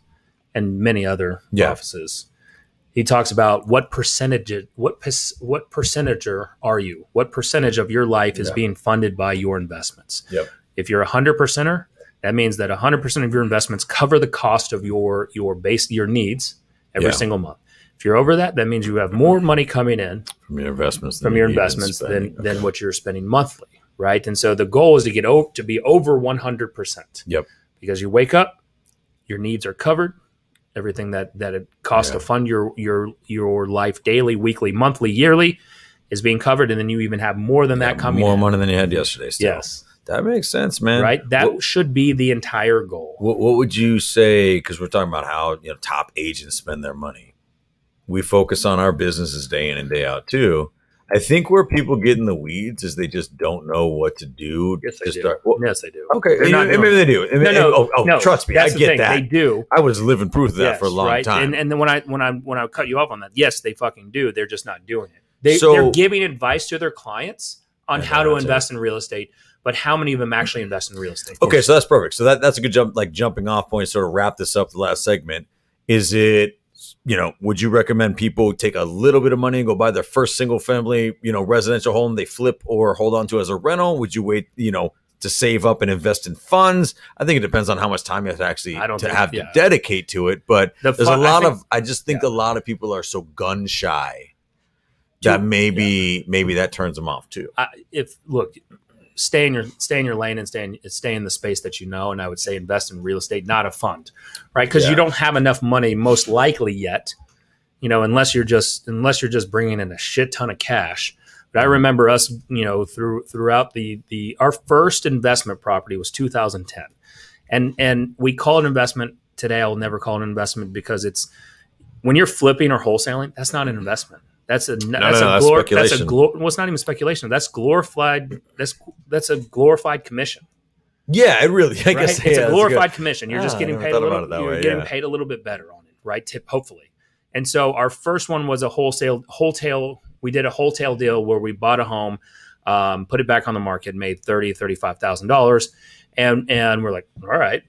and many other Yeah. offices. He talks about what percentage are you? What percentage of your life is being funded by your investments? Yep. If you're 100%er, that means that 100% of your investments cover the cost of your needs every single month. If you're over that, that means you have more money coming in from your investments than what you're spending monthly, right? And so the goal is to get to be over 100%. Yep. Because you wake up, your needs are covered, everything that it costs to fund your life daily, weekly, monthly, yearly is being covered, and then you even have more than that coming. More in. money than you had yesterday. Still. Yes. That makes sense, man. Right? That should be the entire goal. What would you say? Because we're talking about how top agents spend their money. We focus on our businesses day in and day out too. I think where people get in the weeds is they just don't know what to do. Yes, they do. Start. Yes, they do. Okay, They're maybe they do. No, trust me, that's I the get thing. that. They do. I was living proof of that for a long time. And then when I cut you off on that, yes, they fucking do. They're just not doing it. They're giving advice to their clients on how to invest in real estate, but how many of them actually invest in real estate? Okay, so that's perfect. So that's a good jumping off point. Sort of wrap this up. The last segment is it. Would you recommend people take a little bit of money and go buy their first single family, residential home they flip or hold on to as a rental? Would you wait, to save up and invest in funds? I think it depends on how much time you have to actually to dedicate to it. But there's a lot I just think a lot of people are so gun shy that maybe that turns them off too. Stay in your lane and stay in the space that you know. And I would say invest in real estate, not a fund, right? Because you don't have enough money, most likely yet, unless you're just bringing in a shit ton of cash. But I remember us, throughout our first investment property was 2010, and we call it investment. Today, I will never call it an investment because it's when you're flipping or wholesaling, that's not an investment. That's speculation. Well, it's not even speculation. That's glorified. That's a glorified commission. Yeah, it really. I guess it's a glorified commission. You're just getting paid a little. You're getting paid a little bit better on it, right? Hopefully. And so our first one was a wholesale. We did a wholesale deal where we bought a home, put it back on the market, made $35,000, and we're like, all right,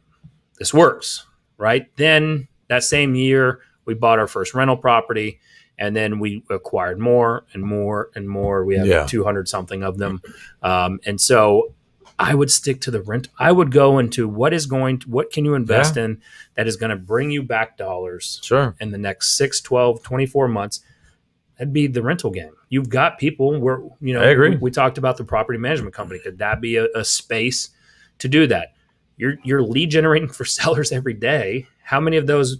this works, right? Then that same year, we bought our first rental property. And then we acquired more and more and more. We have 200 something of them. And so I would stick to the rent. I would go into what can you invest in that is going to bring you back dollars in the next 6, 12, 24 months. That'd be the rental game. You've got people where, I agree. We talked about the property management company. Could that be a space to do that? You're lead generating for sellers every day. How many of those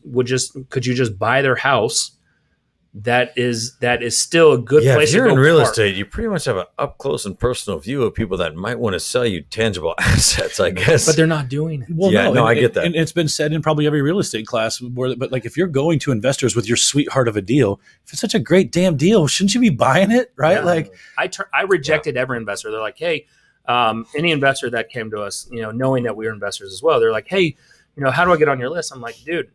could you just buy their house? That is still a good place if you're to go in real park. estate, you pretty much have an up close and personal view of people that might want to sell you tangible assets, I guess. But they're not doing it. Well, I get that. And it's been said in probably every real estate class. But like if you're going to investors with your sweetheart of a deal, if it's such a great damn deal, shouldn't you be buying it, right? Yeah. Like I rejected every investor. They're like, hey, any investor that came to us, knowing that we were investors as well, they're like, hey, how do I get on your list? I'm like, dude.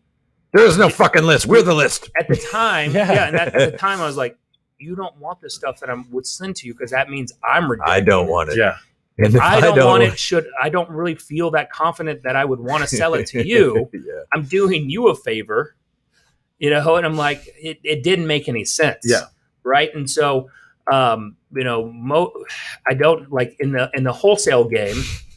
There's no fucking list. We're the list. At the time, at the time, I was like, you don't want the stuff that I would send to you because that means I'm rejecting I don't want it. Yeah. And if I don't want it, I don't really feel that confident that I would want to sell it to you. I'm doing you a favor, and I'm like, it didn't make any sense. Yeah. Right. And so, I don't like in the wholesale game,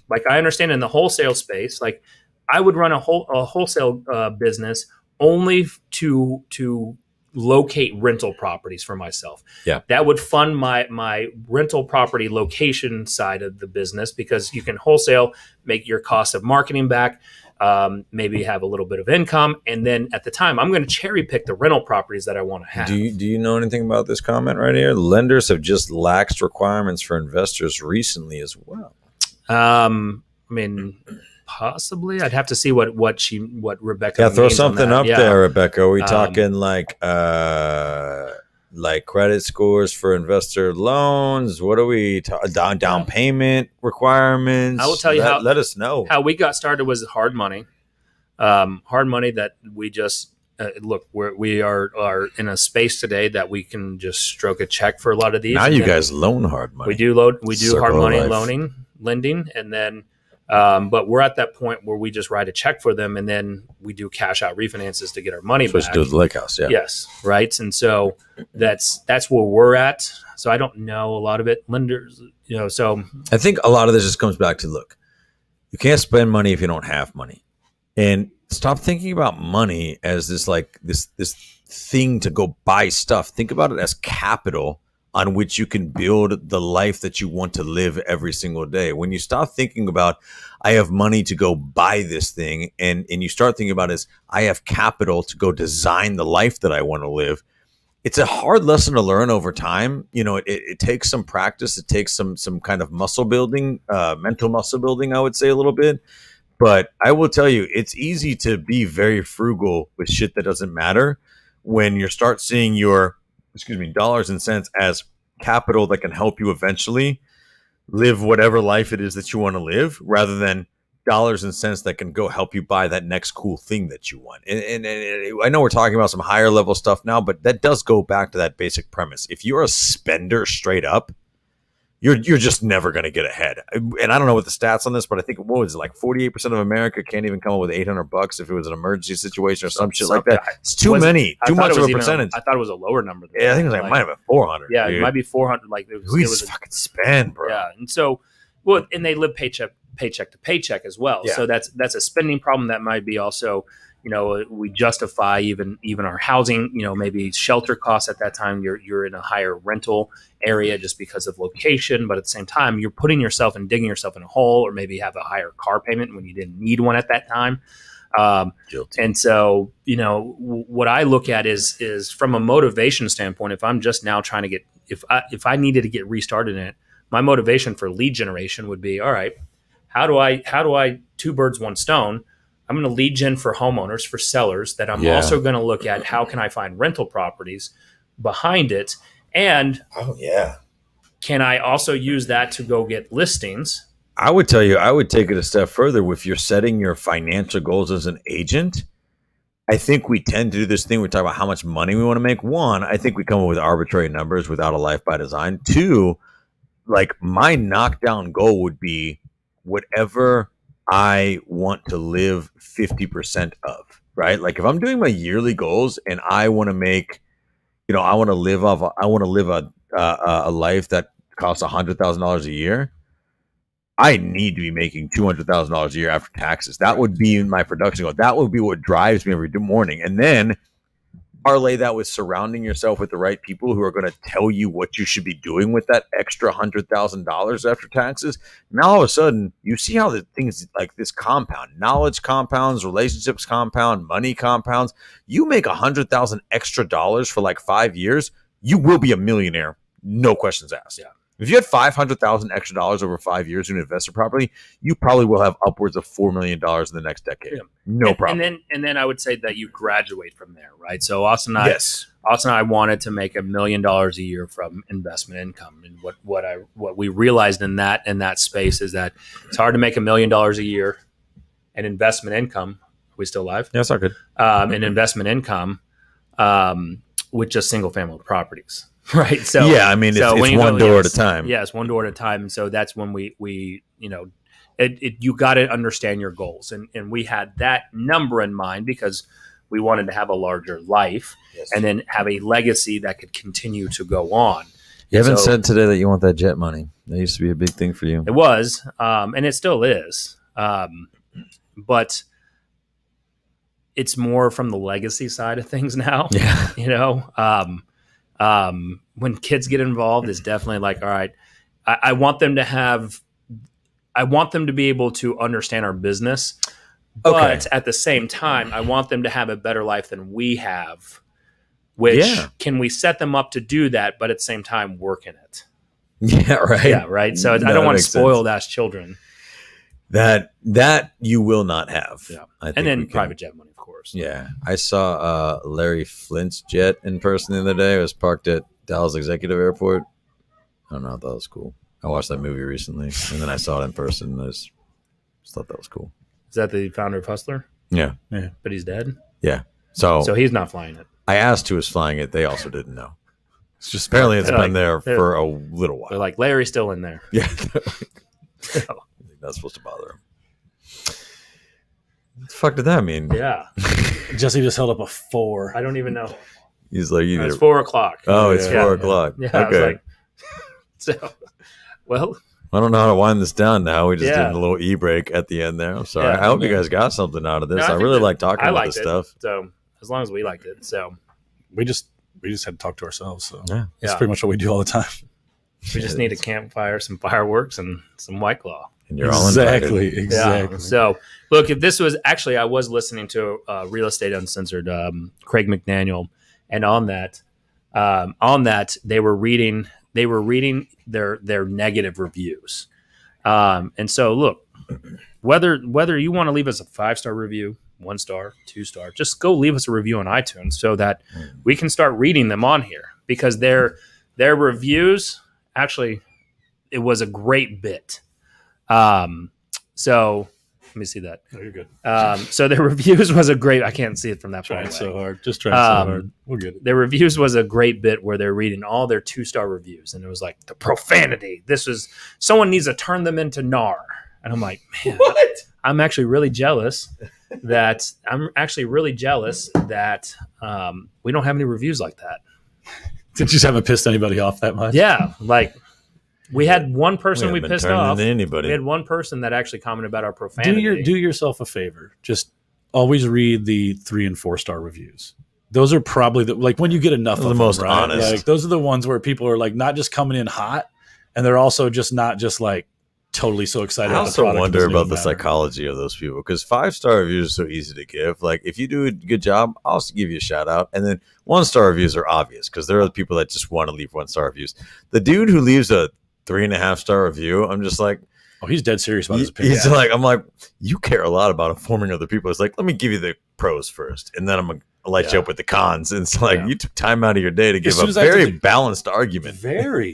like I understand in the wholesale space, like I would run a wholesale business only to locate rental properties for myself. Yeah. That would fund my rental property location side of the business because you can wholesale, make your cost of marketing back, maybe have a little bit of income. And then at the time, I'm going to cherry pick the rental properties that I want to have. Do you know anything about this comment right here? Lenders have just laxed requirements for investors recently as well. Possibly, I'd have to see what Rebecca. Yeah, throw something up there, Rebecca. Are we talking like credit scores for investor loans? What are we down payment requirements? I will tell you let us know how we got started was hard money. Hard money that we just we are in a space today that we can just stroke a check for a lot of these. Now you guys loan hard money. We do hard money lending, and then. But we're at that point where we just write a check for them, and then we do cash out refinances to get our money Supposed back. to do the lake house, yeah. Yes, right. And so that's where we're at. So I don't know a lot of it. Lenders, so I think a lot of this just comes back to, look, you can't spend money if you don't have money. And stop thinking about money as this thing to go buy stuff. Think about it as capital on which you can build the life that you want to live every single day. When you stop thinking about, I have money to go buy this thing, and you start thinking about it as, I have capital to go design the life that I want to live. It's a hard lesson to learn over time. It takes some practice. It takes some kind of muscle building, mental muscle building, I would say, a little bit. But I will tell you, it's easy to be very frugal with shit that doesn't matter when you start seeing your dollars and cents as capital that can help you eventually live whatever life it is that you want to live, rather than dollars and cents that can go help you buy that next cool thing that you want. And I know we're talking about some higher level stuff now, but that does go back to that basic premise. If you're a spender straight up, you're just never going to get ahead. And I don't know what the stats on this, but I think, what was it, like 48% of America can't even come up with $800 if it was an emergency situation or some shit like that. It's too much of a percentage. I thought it was a lower number. Yeah, I think it was might have been 400. Yeah, dude. it might be 400. Like, it was fucking spend, bro. Yeah, and so, and they live paycheck to paycheck as well. Yeah. So that's a spending problem that might be also, we justify even our housing, maybe shelter costs at that time. You're in a higher rental area just because of location, but at the same time, you're putting yourself and digging yourself in a hole, or maybe have a higher car payment when you didn't need one at that time. And so, what I look at is from a motivation standpoint. If I'm just now trying to get, if I needed to get restarted in it, my motivation for lead generation would be, all right, how do I two birds, one stone? I'm going to lead gen for homeowners, for sellers, that I'm also going to look at how can I find rental properties behind it. And can I also use that to go get listings? I would tell you, I would take it a step further. If you're setting your financial goals as an agent, I think we tend to do this thing. We talk about how much money we want to make. One, I think we come up with arbitrary numbers without a life by design. Two, like, my knockdown goal would be whatever I want to live 50% of, right? Like, if I'm doing my yearly goals and I want to make, I want to live a life that costs $100,000 a year, I need to be making $200,000 a year after taxes. That would be my production goal. That would be what drives me every morning. And then parlay that with surrounding yourself with the right people who are going to tell you what you should be doing with that extra $100,000 after taxes. Now, all of a sudden, you see how the things like this compound. Knowledge compounds, relationships compound, money compounds. You make $100,000 extra dollars for like 5 years, you will be a millionaire. No questions asked. Yeah. If you had $500,000 extra dollars over 5 years and invested properly, you probably will have upwards of $4 million in the next decade. Yeah. No problem. And then I would say that you graduate from there, right? So Austin and I wanted to make $1 million a year from investment income, and what we realized in that space is that it's hard to make $1 million a year in investment income. Are we still live? Yeah, it's not good. In investment income with just single family properties. Right. So yeah, I mean, it's one door at a time. Yes, one door at a time. And so that's when we you got to understand your goals, and we had that number in mind because we wanted to have a larger life and then have a legacy that could continue to go on. You haven't said today that you want that jet money. That used to be a big thing for you. It was, and it still is, but it's more from the legacy side of things now. Yeah. When kids get involved, it's definitely like, all right, I want them to be able to understand our business, but at the same time, I want them to have a better life than we have, which can we set them up to do that, but at the same time work in it. Yeah. Right. Yeah. Right. So I don't want to spoil that children. That you will not have. Yeah. And then private jet money, of course. Yeah. I saw Larry Flint's jet in person the other day. It was parked at Dallas Executive Airport. I don't know. I thought it was cool. I watched that movie recently, and then I saw it in person. And I just thought that was cool. Is that the founder of Hustler? Yeah. But he's dead? Yeah. So he's not flying it. I asked who was flying it. They also didn't know. It's just apparently it's been there for a little while. They're like, Larry's still in there. Yeah. Not supposed to bother him. What the fuck did that mean? Yeah, Jesse just held up a 4. I don't even know. He's like, It's 4 o'clock. Oh, it's Yeah. 4 o'clock. Yeah, I was Okay. like, so, well, I don't know how to wind this down now. We just Yeah. did a little e-break at the end there. I'm sorry. Yeah. I hope you guys got something out of this. No, I I think really that- like talking I about liked this it. stuff. So as long as we liked it, so We just had to talk to ourselves. So Yeah. that's Yeah. pretty much what we do all the time. we just need a campfire, some fireworks, and some White Claw. And you're all invited. Exactly. Yeah. So, look, if this was actually, I was listening to Real Estate Uncensored, Craig McDaniel, and on that, they were reading their negative reviews, and so look, whether you want to leave us a 5-star review, 1 star, 2 star, just go leave us a review on iTunes so that we can start reading them on here, because their reviews actually, it was a great bit. So let me see that. No, you're good. So their reviews was a great. I can't see it from that far Trying away. so hard. Just trying so hard. We'll get it. Their reviews was a great bit where they're reading all their 2-star reviews, and it was like the profanity. This was someone needs to turn them into gnar, and I'm like, man, What? I'm actually really jealous that we don't have any reviews like that. You just haven't pissed anybody off that much. Yeah, like we had one person we haven't been pissed turning off. into anybody. We had one person that actually commented about our profanity. Do yourself a favor. Just always read the 3 and 4-star reviews. Those are probably like when you get enough Those of are the them, most right? honest. Like those are the ones where people are like not just coming in hot, and they're also just not just like totally so excited. I about the also product, it wonder doesn't about even the matter. psychology of those people, because 5-star reviews are so easy to give. Like if you do a good job, I'll also give you a shout out. And then 1-star reviews are obvious because there are the people that just want to leave 1-star reviews. The dude who leaves a 3.5-star review, I'm just like, Oh, he's dead serious about his opinion. he's like, I'm like, you care a lot about informing other people. It's like, let me give you the pros first, and then I'm gonna light you up with the cons. And it's like Yeah. you took time out of your day to give soon a as I very did- balanced argument. Very.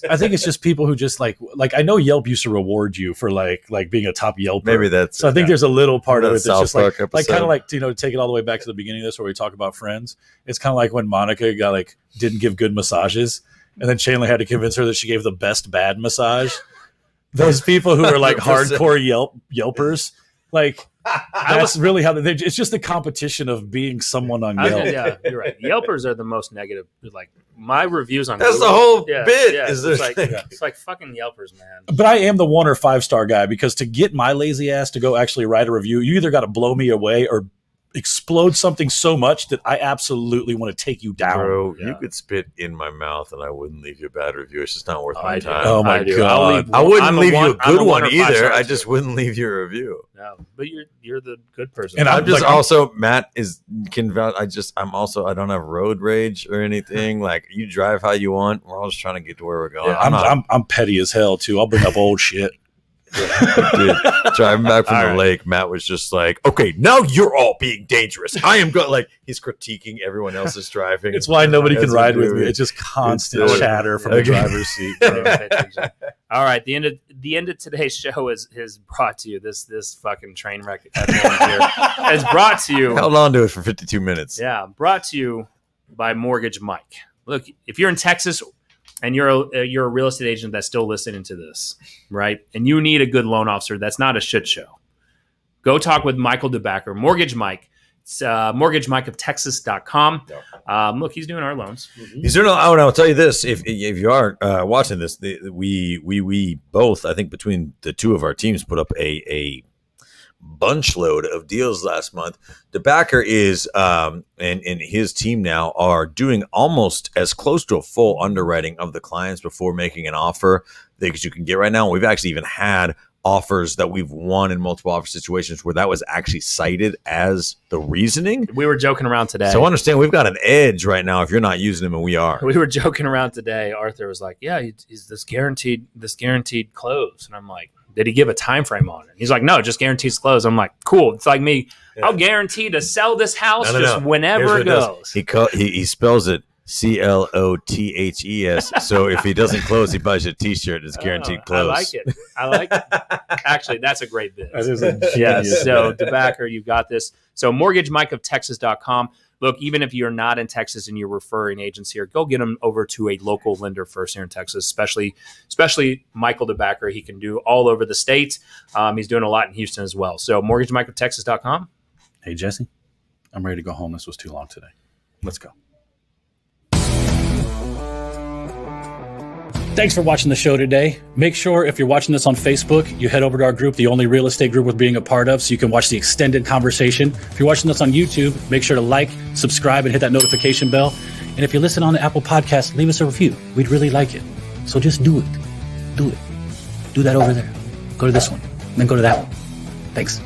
I think it's just people who just like I know Yelp used to reward you for like being a top Yelper. Maybe that's So I think there's a little part of it That that's just South like Park kind episode. of like to take it all the way back to the beginning of this where we talk about Friends. It's kind of like when Monica didn't give good massages, and then Chandler had to convince her that she gave the best bad massage. Those people who are like 100%. hardcore Yelpers, like that's really how it's just the competition of being someone on Yelp. Yeah, you're right. Yelpers are the most negative. Like my reviews on That's Google, the whole yeah, bit. Yeah, Is it's there- like it's like fucking Yelpers, man. But I am the 1 or 5-star guy, because to get my lazy ass to go actually write a review, you either got to blow me away or explode something so much that I absolutely want to take you down. Bro, Yeah. you could spit in my mouth and I wouldn't leave you a bad review. It's just not worth Oh, my I do. time. Oh my I do. God. I'll leave I one- wouldn't I'm leave you a I'm good a one 1 or 5 either. star I too. just wouldn't leave you a review. No, but you're the good person. And I'm just like, also Matt can vouch. I don't have road rage or anything. Like you drive how you want. We're all just trying to get to where we're going. Yeah, I'm petty as hell too. I'll bring up old shit. Dude, driving back from All the right. lake, Matt was just like, "Okay, now you're all being dangerous. I am good." Like he's critiquing everyone else's driving. It's why nobody can As we ride with do me. it. It's just constant It's- chatter from Okay. the driver's seat. All Bro. right, the end of today's show is brought to you. This fucking train wreck at the end here is brought to you. held on to it for 52 minutes. Yeah, brought to you by Mortgage Mike. Look, if you're in Texas and you're a real estate agent that's still listening to this, right, and you need a good loan officer that's not a shit show, go talk with Michael DeBacker, Mortgage Mike. It's mortgagemikeoftexas.com. Look, he's doing our loans. He's doing. Oh, and I'll tell you this: if you are watching this, we both, I think, between the two of our teams, put up a bunch load of deals last month. DeBacker is and his team now are doing almost as close to a full underwriting of the clients before making an offer that you can get right now. We've actually even had offers that we've won in multiple offer situations where that was actually cited as the reasoning. We were joking around today. So understand we've got an edge right now if you're not using them, and we are. We were joking around today. Arthur was like, "Yeah, he's this guaranteed close," and I'm like, "Did he give a time frame on it?" He's like, "No, just guarantees close." I'm like, "Cool." It's like me. Yeah. I'll guarantee to sell this house No. just Here's whenever what it does. goes. He spells it CLOTHES. So if he doesn't close, he buys you a T-shirt. It's guaranteed Oh, close. I like it. I like it. Actually, that's a great bit. That is a Yes. genius So, bit. DeBacker, you've got this. So, mortgagemikeoftexas.com. look, even if you're not in Texas and you're referring agents here, go get them over to a local lender first here in Texas, especially Michael DeBacker. He can do all over the state. He's doing a lot in Houston as well. So mortgagemicrotexas.com. Hey, Jesse, I'm ready to go home. This was too long today. Let's go. Thanks for watching the show today. Make sure if you're watching this on Facebook, you head over to our group, the only real estate group worth being a part of, so you can watch the extended conversation. If you're watching this on YouTube, make sure to like, subscribe, and hit that notification bell. And if you listen on the Apple Podcast, leave us a review. We'd really like it. So just do it. Do it. Do that over there. Go to this one. Then go to that one. Thanks.